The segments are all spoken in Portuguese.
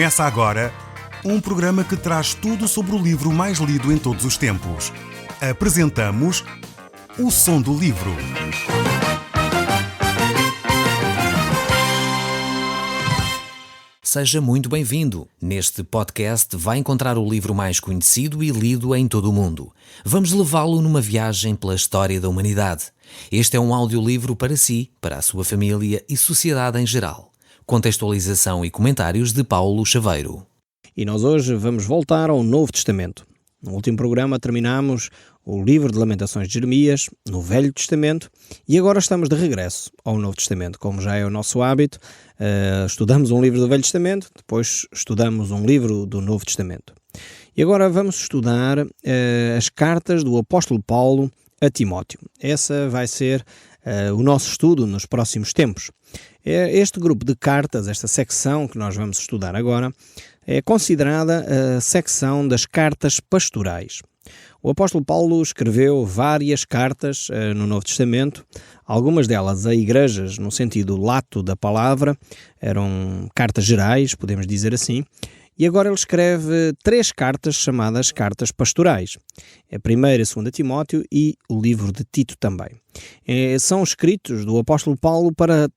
Começa agora um programa que traz tudo sobre o livro mais lido em todos os tempos. Apresentamos O Som do Livro. Seja muito bem-vindo. Neste podcast vai encontrar o livro mais conhecido e lido em todo o mundo. Vamos levá-lo numa viagem pela história da humanidade. Este é um audiolivro para si, para a sua família e sociedade em geral. Contextualização e comentários de Paulo Chaveiro. E nós hoje vamos voltar ao Novo Testamento. No último programa terminamos o livro de Lamentações de Jeremias, no Velho Testamento, e agora estamos de regresso ao Novo Testamento. Como já é o nosso hábito, estudamos um livro do Velho Testamento, depois estudamos um livro do Novo Testamento. E agora vamos estudar as cartas do apóstolo Paulo a Timóteo. Essa vai ser o nosso estudo nos próximos tempos. Este grupo de cartas, esta secção que nós vamos estudar agora, é considerada a secção das cartas pastorais. O apóstolo Paulo escreveu várias cartas no Novo Testamento, algumas delas a igrejas no sentido lato da palavra, eram cartas gerais, podemos dizer assim, e agora ele escreve 3 cartas chamadas cartas pastorais. A primeira e a segunda Timóteo e o livro de Tito também. São escritos do apóstolo Paulo para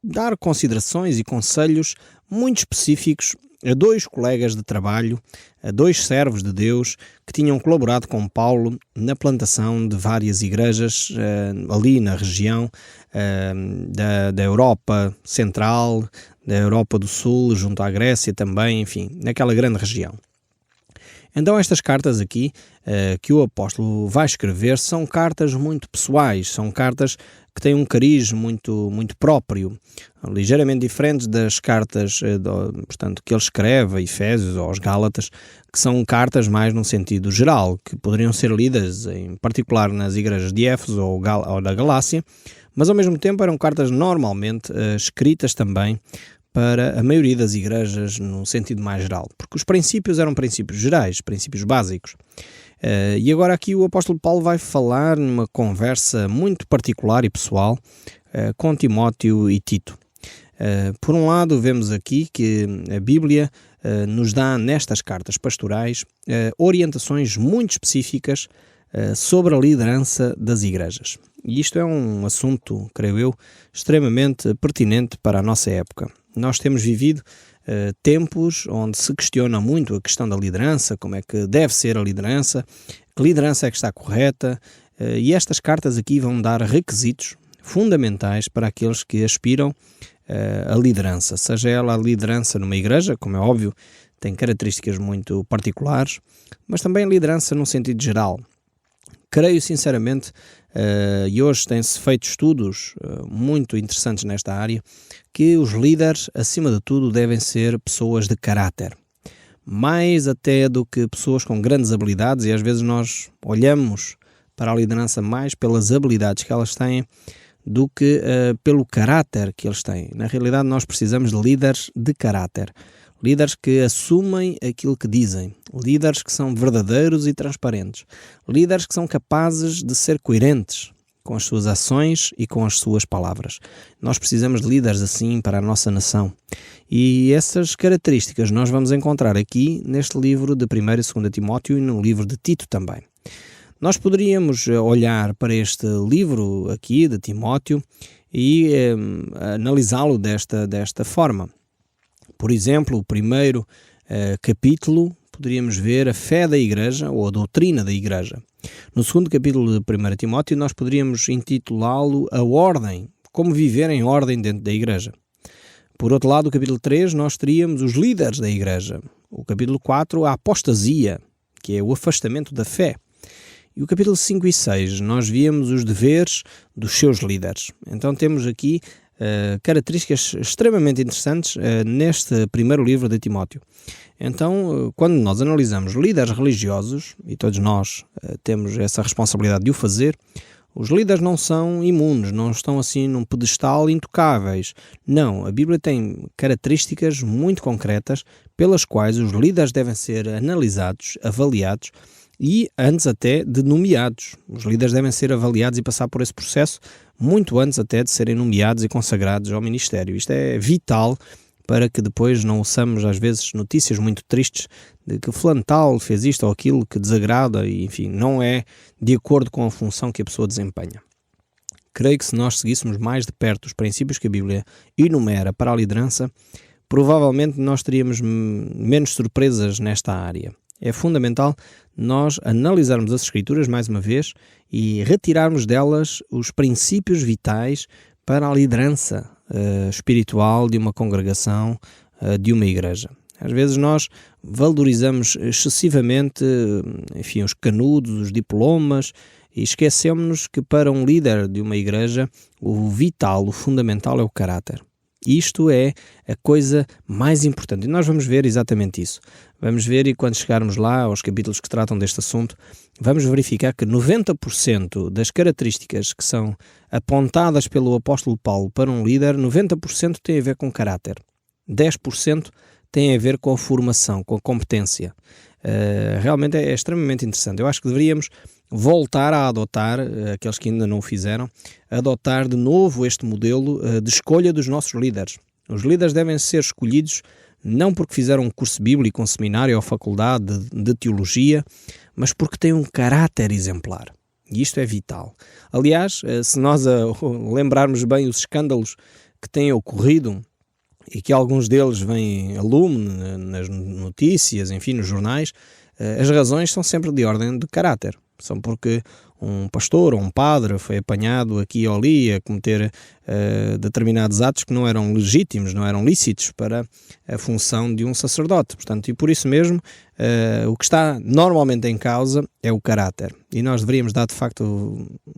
dar considerações e conselhos muito específicos a 2 colegas de trabalho, a 2 servos de Deus que tinham colaborado com Paulo na plantação de várias igrejas ali na região da Europa Central, da Europa do Sul, junto à Grécia também, enfim, naquela grande região. Então estas cartas aqui que o apóstolo vai escrever são cartas muito pessoais, são cartas que têm um cariz muito próprio, ligeiramente diferentes das cartas portanto, que ele escreve a Efésios ou aos Gálatas, que são cartas mais num sentido geral, que poderiam ser lidas em particular nas igrejas de Éfeso ou da Galácia, mas ao mesmo tempo eram cartas normalmente escritas também para a maioria das igrejas no sentido mais geral, porque os princípios eram princípios gerais, princípios básicos. E agora aqui o apóstolo Paulo vai falar numa conversa muito particular e pessoal com Timóteo e Tito. Por um lado, vemos aqui que a Bíblia nos dá nestas cartas pastorais orientações muito específicas sobre a liderança das igrejas. E isto é um assunto, creio eu, extremamente pertinente para a nossa época. Nós temos vivido tempos onde se questiona muito a questão da liderança, como é que deve ser a liderança, que liderança é que está correta, e estas cartas aqui vão dar requisitos fundamentais para aqueles que aspiram a liderança, seja ela a liderança numa igreja, como é óbvio, tem características muito particulares, mas também a liderança num sentido geral. Creio sinceramente, e hoje têm-se feito estudos muito interessantes nesta área, que os líderes, acima de tudo, devem ser pessoas de caráter. Mais até do que pessoas com grandes habilidades, e às vezes nós olhamos para a liderança mais pelas habilidades que elas têm do que pelo caráter que eles têm. Na realidade, nós precisamos de líderes de caráter. Líderes que assumem aquilo que dizem, líderes que são verdadeiros e transparentes, líderes que são capazes de ser coerentes com as suas ações e com as suas palavras. Nós precisamos de líderes assim para a nossa nação. E essas características nós vamos encontrar aqui neste livro de 1 e 2 Timóteo e no livro de Tito também. Nós poderíamos olhar para este livro aqui de Timóteo e analisá-lo desta forma. Por exemplo, o primeiro capítulo, poderíamos ver a fé da igreja ou a doutrina da igreja. No segundo capítulo de 1 Timóteo, nós poderíamos intitulá-lo a ordem, como viver em ordem dentro da igreja. Por outro lado, o capítulo 3, nós teríamos os líderes da igreja. O capítulo 4, a apostasia, que é o afastamento da fé. E o capítulo 5 e 6, nós víamos os deveres dos seus líderes. Então temos aqui características extremamente interessantes neste primeiro livro de Timóteo. Então, quando nós analisamos líderes religiosos, e todos nós temos essa responsabilidade de o fazer, os líderes não são imunes, não estão assim num pedestal intocáveis. Não, a Bíblia tem características muito concretas pelas quais os líderes devem ser analisados, avaliados e antes até de nomeados. Os líderes devem ser avaliados e passar por esse processo muito antes até de serem nomeados e consagrados ao ministério. Isto é vital para que depois não ouçamos às vezes notícias muito tristes de que fulano tal fez isto ou aquilo que desagrada e, enfim, não é de acordo com a função que a pessoa desempenha. Creio que se nós seguíssemos mais de perto os princípios que a Bíblia enumera para a liderança, provavelmente nós teríamos menos surpresas nesta área. É fundamental nós analisarmos as Escrituras mais uma vez e retirarmos delas os princípios vitais para a liderança espiritual de uma congregação, de uma igreja. Às vezes nós valorizamos excessivamente, enfim, os canudos, os diplomas, e esquecemos-nos que para um líder de uma igreja o vital, o fundamental é o caráter. Isto é a coisa mais importante e nós vamos ver exatamente isso. Vamos ver, e quando chegarmos lá aos capítulos que tratam deste assunto, vamos verificar que 90% das características que são apontadas pelo apóstolo Paulo para um líder, 90% tem a ver com caráter. 10% tem a ver com a formação, com a competência. Realmente é extremamente interessante. Eu acho que deveríamos voltar a adotar, aqueles que ainda não o fizeram, adotar de novo este modelo de escolha dos nossos líderes. Os líderes devem ser escolhidos não porque fizeram um curso bíblico, um seminário ou faculdade de teologia, mas porque têm um caráter exemplar. E isto é vital. Aliás, se nós lembrarmos bem os escândalos que têm ocorrido, e que alguns deles vêm a lume nas notícias, enfim, nos jornais, as razões são sempre de ordem de caráter. São porque um pastor ou um padre foi apanhado aqui ou ali a cometer determinados atos que não eram legítimos, não eram lícitos para a função de um sacerdote. Portanto, e por isso mesmo, o que está normalmente em causa é o caráter. E nós deveríamos dar, de facto,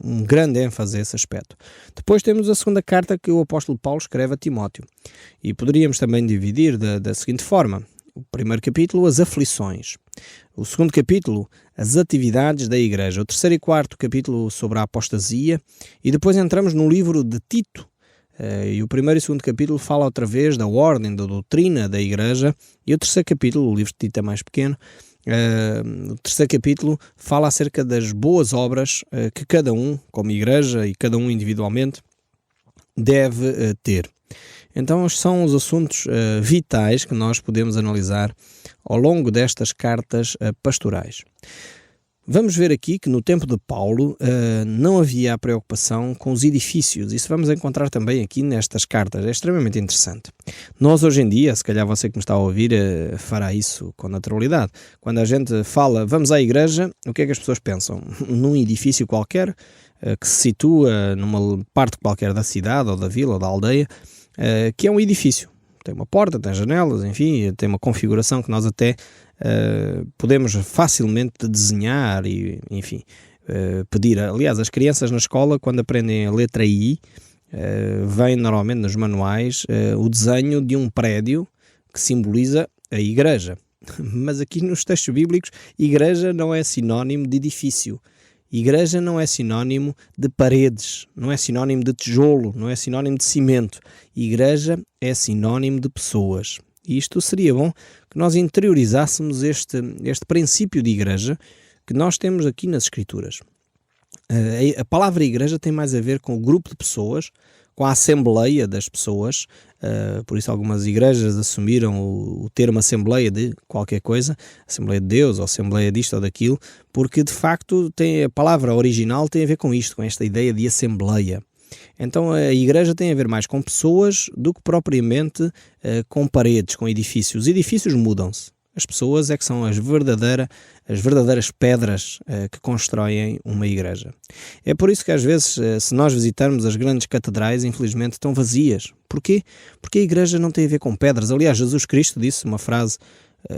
um grande ênfase a esse aspecto. Depois temos a segunda carta que o apóstolo Paulo escreve a Timóteo. E poderíamos também dividir da seguinte forma. O primeiro capítulo, as aflições. O segundo capítulo, as atividades da igreja. O terceiro e quarto capítulo sobre a apostasia. E depois entramos no livro de Tito. E o primeiro e segundo capítulo fala outra vez da ordem, da doutrina da igreja. E o terceiro capítulo, o livro de Tito é mais pequeno, o terceiro capítulo fala acerca das boas obras que cada um, como igreja e cada um individualmente, deve ter. Então, estes são os assuntos vitais que nós podemos analisar ao longo destas cartas pastorais. Vamos ver aqui que no tempo de Paulo não havia a preocupação com os edifícios. Isso vamos encontrar também aqui nestas cartas. É extremamente interessante. Nós hoje em dia, se calhar você que me está a ouvir fará isso com naturalidade. Quando a gente fala, vamos à igreja, o que é que as pessoas pensam? Num edifício qualquer que se situa numa parte qualquer da cidade ou da vila ou da aldeia, que é um edifício. Tem uma porta, tem janelas, enfim, tem uma configuração que nós até podemos facilmente desenhar e, enfim, pedir. Aliás, as crianças na escola, quando aprendem a letra I, vem normalmente nos manuais o desenho de um prédio que simboliza a igreja. Mas aqui nos textos bíblicos, igreja não é sinónimo de edifício. Igreja não é sinónimo de paredes, não é sinónimo de tijolo, não é sinónimo de cimento. Igreja é sinónimo de pessoas. E isto seria bom que nós interiorizássemos este princípio de igreja que nós temos aqui nas Escrituras. A palavra igreja tem mais a ver com o grupo de pessoas, com a assembleia das pessoas, por isso algumas igrejas assumiram o termo assembleia de qualquer coisa, Assembleia de Deus ou Assembleia disto ou daquilo, porque de facto a palavra original tem a ver com isto, com esta ideia de assembleia. Então a igreja tem a ver mais com pessoas do que propriamente com paredes, com edifícios. Os edifícios mudam-se. As pessoas é que são as verdadeiras pedras que constroem uma igreja. É por isso que às vezes, se nós visitarmos as grandes catedrais, infelizmente estão vazias. Porquê? Porque a igreja não tem a ver com pedras. Aliás, Jesus Cristo disse uma frase,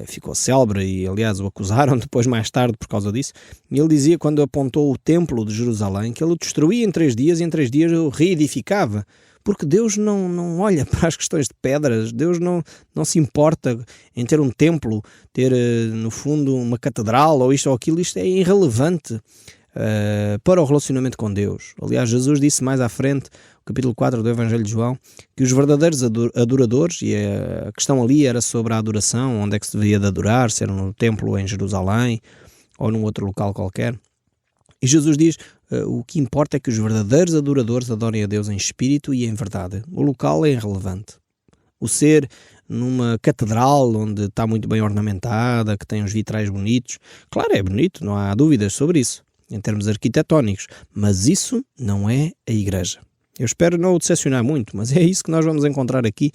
ficou célebre e aliás o acusaram depois mais tarde por causa disso. E ele dizia, quando apontou o templo de Jerusalém, que ele o destruía em 3 dias e em 3 dias o reedificava. Porque Deus não olha para as questões de pedras, Deus não se importa em ter um templo, ter no fundo uma catedral ou isto ou aquilo, isto é irrelevante para o relacionamento com Deus. Aliás, Jesus disse mais à frente, no capítulo 4 do Evangelho de João, que os verdadeiros adoradores, e a questão ali era sobre a adoração, onde é que se deveria de adorar, se era no templo em Jerusalém ou num outro local qualquer. E Jesus diz, o que importa é que os verdadeiros adoradores adorem a Deus em espírito e em verdade. O local é irrelevante. O ser numa catedral onde está muito bem ornamentada, que tem uns vitrais bonitos. Claro, é bonito, não há dúvidas sobre isso, em termos arquitetónicos, mas isso não é a igreja. Eu espero não o decepcionar muito, mas é isso que nós vamos encontrar aqui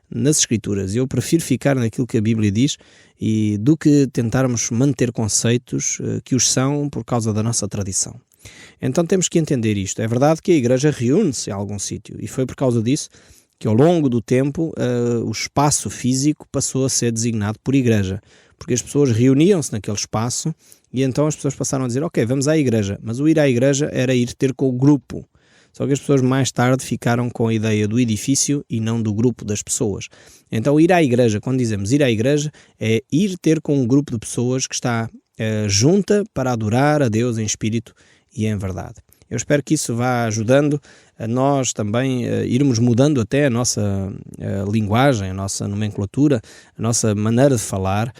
nas Escrituras. Eu prefiro ficar naquilo que a Bíblia diz e do que tentarmos manter conceitos que os são por causa da nossa tradição. Então temos que entender isto. É verdade que a igreja reúne-se em algum sítio e foi por causa disso que ao longo do tempo o espaço físico passou a ser designado por igreja, porque as pessoas reuniam-se naquele espaço e então as pessoas passaram a dizer, ok, vamos à igreja, mas o ir à igreja era ir ter com o grupo. Só que as pessoas mais tarde ficaram com a ideia do edifício e não do grupo das pessoas. Então ir à igreja, quando dizemos ir à igreja, é ir ter com um grupo de pessoas que está junta para adorar a Deus em espírito e em verdade. Eu espero que isso vá ajudando a nós também irmos mudando até a nossa linguagem, a nossa nomenclatura, a nossa maneira de falar,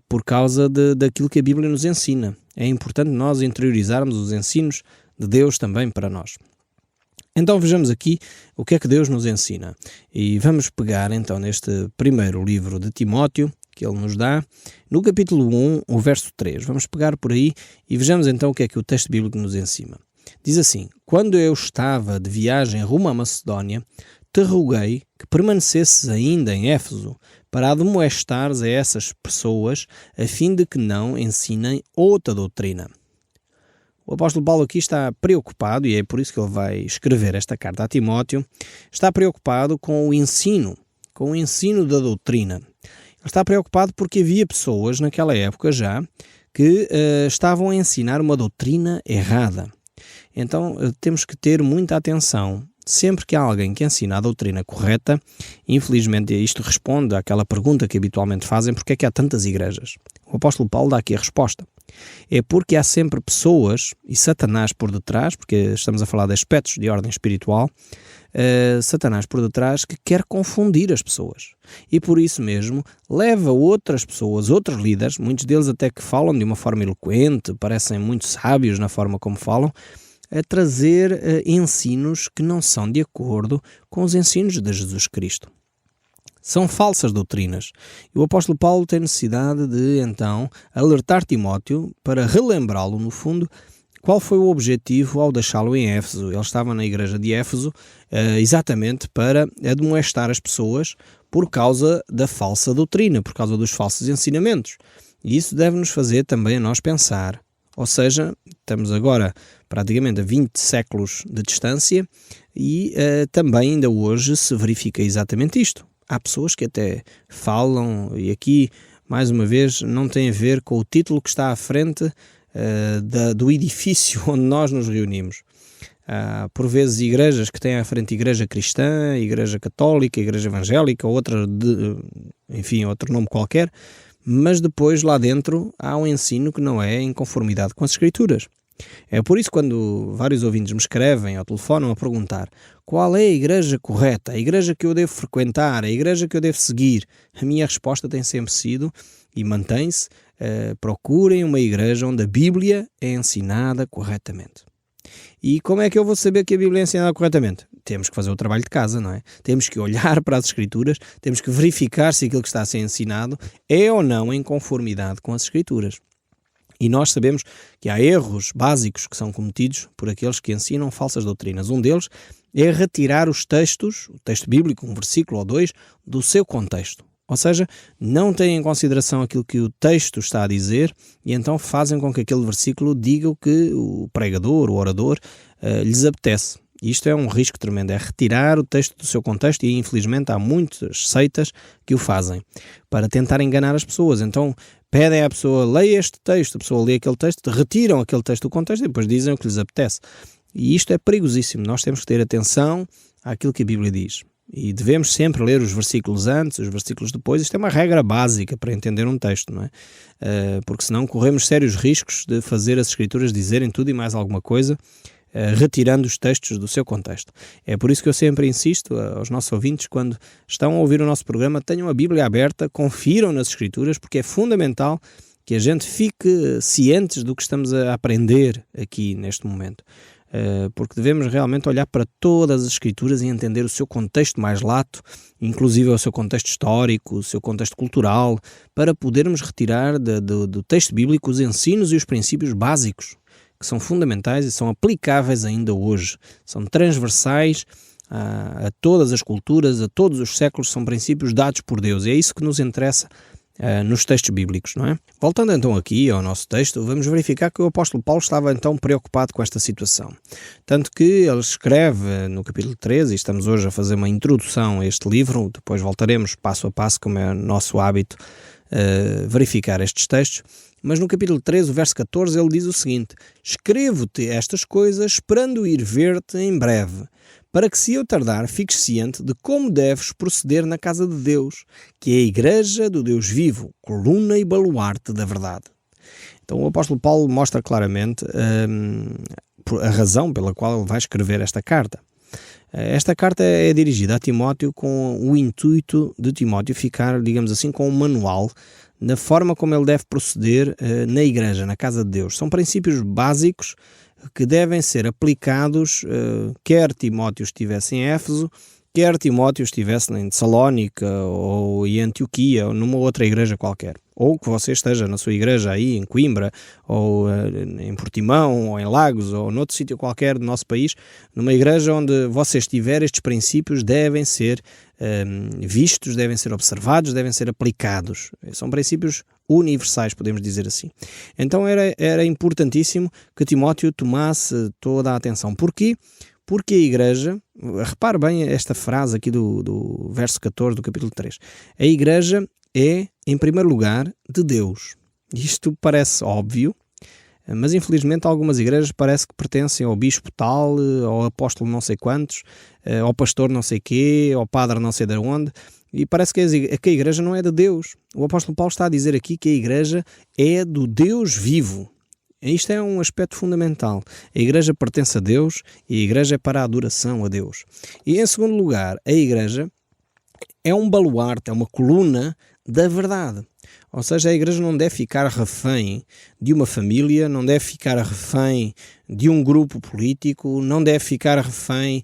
por causa daquilo que a Bíblia nos ensina. É importante nós interiorizarmos os ensinos de Deus também para nós. Então vejamos aqui o que é que Deus nos ensina. E vamos pegar então neste primeiro livro de Timóteo, que ele nos dá, no capítulo 1, o verso 3. Vamos pegar por aí e vejamos então o que é que o texto bíblico nos ensina. Diz assim: quando eu estava de viagem rumo à Macedónia, te roguei que permanecesses ainda em Éfeso, para admoestares a essas pessoas, a fim de que não ensinem outra doutrina. O apóstolo Paulo aqui está preocupado, e é por isso que ele vai escrever esta carta a Timóteo, está preocupado com o ensino da doutrina. Ele está preocupado porque havia pessoas naquela época já que estavam a ensinar uma doutrina errada. Então temos que ter muita atenção. Sempre que há alguém que ensina a doutrina correta, infelizmente isto responde àquela pergunta que habitualmente fazem, porque é que há tantas igrejas? O apóstolo Paulo dá aqui a resposta. É porque há sempre pessoas, e Satanás por detrás, porque estamos a falar de aspectos de ordem espiritual, Satanás por detrás que quer confundir as pessoas. E por isso mesmo leva outras pessoas, outros líderes, muitos deles até que falam de uma forma eloquente, parecem muito sábios na forma como falam, a trazer ensinos que não são de acordo com os ensinos de Jesus Cristo. São falsas doutrinas. E o apóstolo Paulo tem necessidade de, então, alertar Timóteo para relembrá-lo, no fundo, qual foi o objetivo ao deixá-lo em Éfeso. Ele estava na igreja de Éfeso exatamente para admoestar as pessoas por causa da falsa doutrina, por causa dos falsos ensinamentos. E isso deve-nos fazer também a nós pensar. Ou seja, estamos agora praticamente a 20 séculos de distância e também ainda hoje se verifica exatamente isto. Há pessoas que até falam, e aqui, mais uma vez, não tem a ver com o título que está à frente do edifício onde nós nos reunimos. Há, por vezes, igrejas que têm à frente igreja cristã, igreja católica, igreja evangélica, outra enfim, outro nome qualquer, mas depois lá dentro há um ensino que não é em conformidade com as Escrituras. É por isso quando vários ouvintes me escrevem ao telefone a perguntar qual é a igreja correta, a igreja que eu devo frequentar, a igreja que eu devo seguir, a minha resposta tem sempre sido, e mantém-se, procurem uma igreja onde a Bíblia é ensinada corretamente. E como é que eu vou saber que a Bíblia é ensinada corretamente? Temos que fazer o trabalho de casa, não é? Temos que olhar para as Escrituras, temos que verificar se aquilo que está a ser ensinado é ou não em conformidade com as Escrituras. E nós sabemos que há erros básicos que são cometidos por aqueles que ensinam falsas doutrinas. Um deles é retirar os textos, o texto bíblico, um versículo ou dois, do seu contexto. Ou seja, não têm em consideração aquilo que o texto está a dizer e então fazem com que aquele versículo diga o que o pregador, o orador, lhes apetece. Isto é um risco tremendo, é retirar o texto do seu contexto e infelizmente há muitas seitas que o fazem para tentar enganar as pessoas. Então pedem à pessoa, leia este texto, a pessoa lê aquele texto, retiram aquele texto do contexto e depois dizem o que lhes apetece. E isto é perigosíssimo, nós temos que ter atenção àquilo que a Bíblia diz. E devemos sempre ler os versículos antes, os versículos depois. Isto é uma regra básica para entender um texto, não é? Porque senão corremos sérios riscos de fazer as Escrituras dizerem tudo e mais alguma coisa, retirando os textos do seu contexto. É por isso que eu sempre insisto aos nossos ouvintes, quando estão a ouvir o nosso programa, tenham a Bíblia aberta, confiram nas Escrituras, porque é fundamental que a gente fique cientes do que estamos a aprender aqui neste momento. porque devemos realmente olhar para todas as Escrituras e entender o seu contexto mais lato, inclusive o seu contexto histórico, o seu contexto cultural, para podermos retirar do texto bíblico os ensinos e os princípios básicos, que são fundamentais e são aplicáveis ainda hoje, são transversais a todas as culturas, a todos os séculos, são princípios dados por Deus, e é isso que nos interessa nos textos bíblicos, não é? Voltando então aqui ao nosso texto, vamos verificar que o apóstolo Paulo estava então preocupado com esta situação. Tanto que ele escreve no capítulo 13, e estamos hoje a fazer uma introdução a este livro, depois voltaremos passo a passo, como é nosso hábito, verificar estes textos, mas no capítulo 13, o verso 14, ele diz o seguinte: escrevo-te estas coisas esperando ir ver-te em breve, para que, se eu tardar, fiques ciente de como deves proceder na casa de Deus, que é a igreja do Deus vivo, coluna e baluarte da verdade. Então o apóstolo Paulo mostra claramente a razão pela qual ele vai escrever esta carta. Esta carta é dirigida a Timóteo com o intuito de Timóteo ficar, digamos assim, com um manual na forma como ele deve proceder na igreja, na casa de Deus. São princípios básicos que devem ser aplicados, quer Timóteo estivesse em Éfeso, quer Timóteo estivesse em Tessalónica ou em Antioquia ou numa outra igreja qualquer. Ou que você esteja na sua igreja aí em Coimbra, ou em Portimão, ou em Lagos, ou noutro sítio qualquer do nosso país, numa igreja onde você estiver, estes princípios devem ser vistos, devem ser observados, devem ser aplicados. São princípios universais, podemos dizer assim. Então era importantíssimo que Timóteo tomasse toda a atenção. Porquê? Porque a igreja, repare bem esta frase aqui do verso 14 do capítulo 3, a igreja é, em primeiro lugar, de Deus. Isto parece óbvio, mas infelizmente algumas igrejas parece que pertencem ao bispo tal, ao apóstolo não sei quantos, ao pastor não sei quê, ao padre não sei de onde, e parece que a igreja não é de Deus. O apóstolo Paulo está a dizer aqui que a igreja é do Deus vivo. Isto é um aspecto fundamental. A igreja pertence a Deus e a igreja é para a adoração a Deus. E em segundo lugar, a igreja é um baluarte, é uma coluna da verdade. Ou seja, a igreja não deve ficar refém de uma família, não deve ficar refém de um grupo político, não deve ficar refém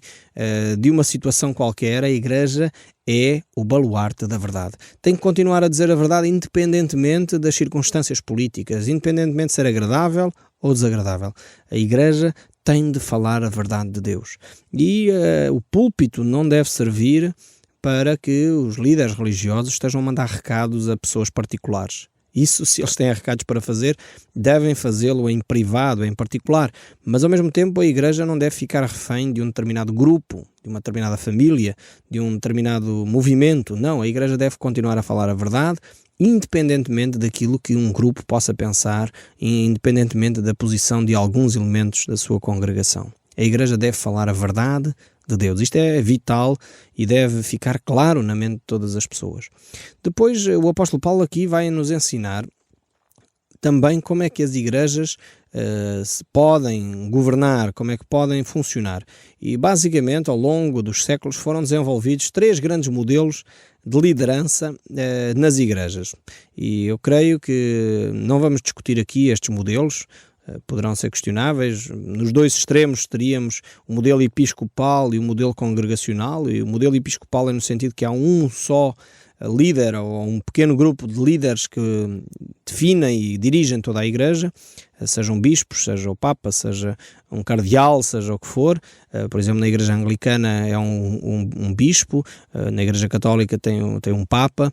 de uma situação qualquer. A igreja é o baluarte da verdade. Tem que continuar a dizer a verdade independentemente das circunstâncias políticas, independentemente de ser agradável ou desagradável. A igreja tem de falar a verdade de Deus. E o púlpito não deve servir para que os líderes religiosos estejam a mandar recados a pessoas particulares. Isso, se eles têm recados para fazer, devem fazê-lo em privado, em particular. Mas, ao mesmo tempo, a igreja não deve ficar refém de um determinado grupo, de uma determinada família, de um determinado movimento. Não, a igreja deve continuar a falar a verdade, independentemente daquilo que um grupo possa pensar, independentemente da posição de alguns elementos da sua congregação. A igreja deve falar a verdade de Deus. Isto é vital e deve ficar claro na mente de todas as pessoas. Depois, o apóstolo Paulo aqui vai nos ensinar também como é que as igrejas se podem governar, como é que podem funcionar. E basicamente, ao longo dos séculos, foram desenvolvidos 3 grandes modelos de liderança nas igrejas. E eu creio que não vamos discutir aqui estes modelos, poderão ser questionáveis. Nos 2 extremos teríamos o modelo episcopal e o modelo congregacional, e o modelo episcopal é no sentido que há um só líder ou um pequeno grupo de líderes que definem e dirigem toda a igreja, sejam bispos, seja o papa, seja um cardeal, seja o que for. Por exemplo, na igreja anglicana é um bispo, na igreja católica tem um papa.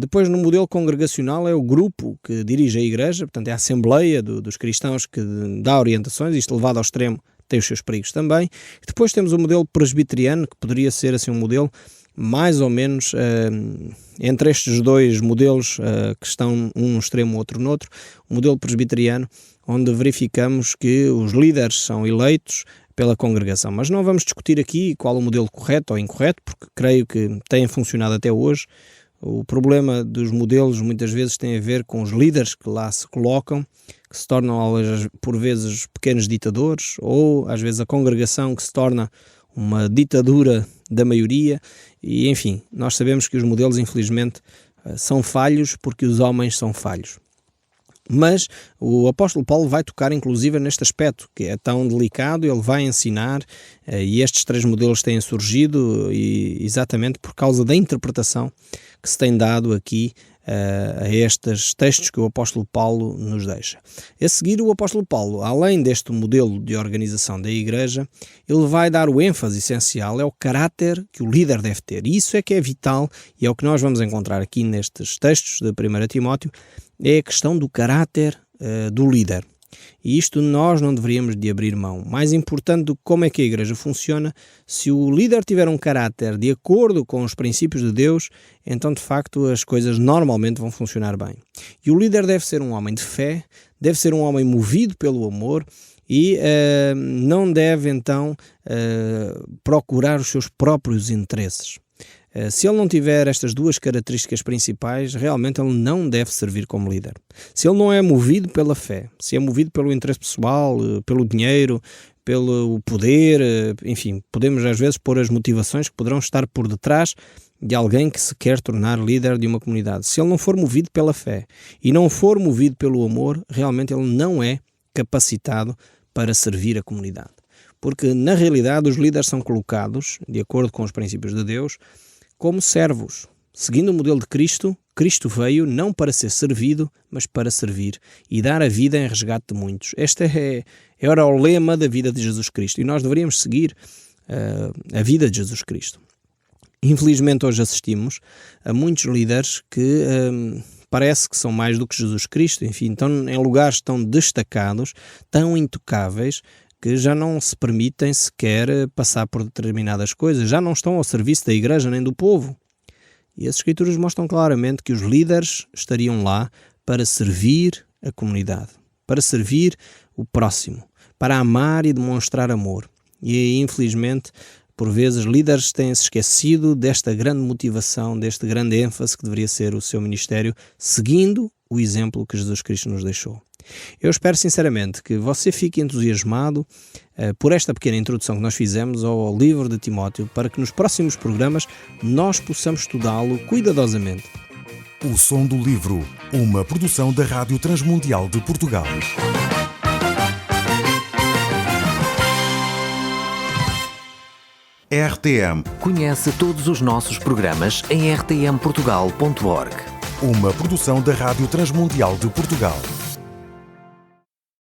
Depois, no modelo congregacional, é o grupo que dirige a igreja, portanto é a assembleia dos cristãos que dá orientações, isto levado ao extremo tem os seus perigos também. Depois temos o modelo presbiteriano, que poderia ser assim um modelo mais ou menos entre estes 2 modelos que estão um no extremo, outro no outro, o modelo presbiteriano, onde verificamos que os líderes são eleitos pela congregação. Mas não vamos discutir aqui qual o modelo correto ou incorreto, porque creio que têm funcionado até hoje. O problema dos modelos muitas vezes tem a ver com os líderes que lá se colocam, que se tornam por vezes pequenos ditadores, ou às vezes a congregação que se torna uma ditadura da maioria. E enfim, nós sabemos que os modelos infelizmente são falhos porque os homens são falhos. Mas o apóstolo Paulo vai tocar inclusive neste aspecto, que é tão delicado. Ele vai ensinar, e estes 3 modelos têm surgido exatamente por causa da interpretação que se tem dado aqui a estes textos que o apóstolo Paulo nos deixa. A seguir, o apóstolo Paulo, além deste modelo de organização da igreja, ele vai dar o ênfase essencial ao caráter que o líder deve ter. E isso é que é vital, e é o que nós vamos encontrar aqui nestes textos de 1 Timóteo, é a questão do caráter do líder. E isto nós não deveríamos de abrir mão. Mais importante do que como é que a igreja funciona, se o líder tiver um caráter de acordo com os princípios de Deus, então de facto as coisas normalmente vão funcionar bem. E o líder deve ser um homem de fé, deve ser um homem movido pelo amor e não deve então procurar os seus próprios interesses. Se ele não tiver estas 2 características principais, realmente ele não deve servir como líder. Se ele não é movido pela fé, se é movido pelo interesse pessoal, pelo dinheiro, pelo poder, enfim, podemos às vezes pôr as motivações que poderão estar por detrás de alguém que se quer tornar líder de uma comunidade. Se ele não for movido pela fé e não for movido pelo amor, realmente ele não é capacitado para servir a comunidade. Porque na realidade os líderes são colocados, de acordo com os princípios de Deus, como servos. Seguindo o modelo de Cristo, Cristo veio não para ser servido, mas para servir e dar a vida em resgate de muitos. Este era o lema da vida de Jesus Cristo e nós deveríamos seguir a vida de Jesus Cristo. Infelizmente hoje assistimos a muitos líderes que parece que são mais do que Jesus Cristo, enfim, estão em lugares tão destacados, tão intocáveis, que já não se permitem sequer passar por determinadas coisas, já não estão ao serviço da igreja nem do povo. E as Escrituras mostram claramente que os líderes estariam lá para servir a comunidade, para servir o próximo, para amar e demonstrar amor. E infelizmente, por vezes, líderes têm-se esquecido desta grande motivação, deste grande ênfase que deveria ser o seu ministério, seguindo o exemplo que Jesus Cristo nos deixou. Eu espero sinceramente que você fique entusiasmado por esta pequena introdução que nós fizemos ao livro de Timóteo, para que nos próximos programas nós possamos estudá-lo cuidadosamente. O Som do Livro, uma produção da Rádio Transmundial de Portugal. RTM. Conhece todos os nossos programas em rtmportugal.org. Uma produção da Rádio Transmundial de Portugal.